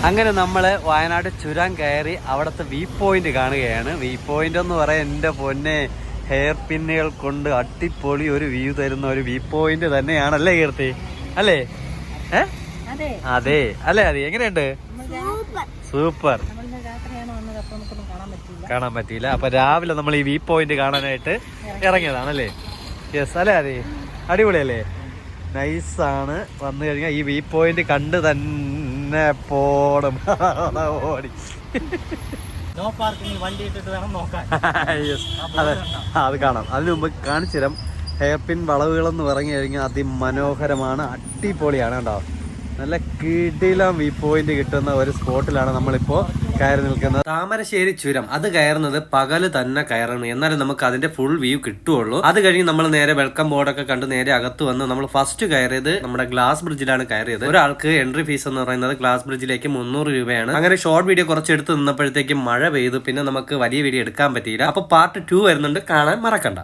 അങ്ങനെ നമ്മൾ വയനാട് ചുരം കയറി അവിടുത്തെ വ്യൂ പോയിന്റ് കാണുകയാണ്. വ്യൂ പോയിന്റ് എന്ന് പറയാൻ എൻ്റെ പൊന്നെ, ഹെയർ പിന്നുകൾ കൊണ്ട് അടിപൊളി ഒരു വ്യൂ തരുന്ന ഒരു വ്യൂ പോയിന്റ് തന്നെയാണല്ലേ കീർത്തി? അല്ലേ? അതെ അല്ലേ? അതെ എങ്ങനെയുണ്ട്? സൂപ്പർ. കാണാൻ പറ്റിയില്ല. അപ്പൊ രാവിലെ നമ്മൾ ഈ വ്യൂ പോയിന്റ് കാണാനായിട്ട് ഇറങ്ങിയതാണല്ലേ? യെസ് അല്ലേ? അതെ അടിപൊളിയല്ലേ? നൈസാണ്. വന്നു കഴിഞ്ഞാൽ ഈ വ്യൂ പോയിന്റ് കണ്ട് തന്നെ പോണം. ഓടി അത് കാണാം. അതിനു മുമ്പ് കാണിച്ചു തരാം. ഹെയർ പിൻ വളവുകളെന്ന് പറഞ്ഞു കഴിഞ്ഞാൽ അതിമനോഹരമാണ്, അടിപൊളിയാണ് കേട്ടോ. നല്ല കിടിലം വ്യൂ പോയിന്റ് കിട്ടുന്ന ഒരു സ്പോട്ടിലാണ് നമ്മളിപ്പോ കയറി നിൽക്കുന്നത്. താമരശ്ശേരി ചുരം അത് കയറുന്നത് പകല് തന്നെ കയറണം, എന്നാലും നമുക്ക് അതിന്റെ ഫുൾ വ്യൂ കിട്ടുള്ളൂ. അത് കഴിഞ്ഞ് നമ്മൾ നേരെ വെൽക്കം ബോർഡൊക്കെ കണ്ട് നേരെ അകത്ത് വന്ന് നമ്മൾ ഫസ്റ്റ് കയറിയത് നമ്മുടെ ഗ്ലാസ് ബ്രിഡ്ജിലാണ് കയറിയത്. ഒരാൾക്ക് എൻട്രി ഫീസ് എന്ന് പറയുന്നത് ഗ്ലാസ് ബ്രിഡ്ജിലേക്ക് 300 രൂപയാണ്. അങ്ങനെ ഷോർട്ട് വീഡിയോ കുറച്ച് എടുത്ത് നിന്നപ്പോഴത്തേക്കും മഴ പെയ്തു. പിന്നെ നമുക്ക് വലിയ വീഡിയോ എടുക്കാൻ പറ്റിയില്ല. അപ്പൊ പാർട്ട് 2 വരുന്നുണ്ട്, കാണാൻ മറക്കണ്ട.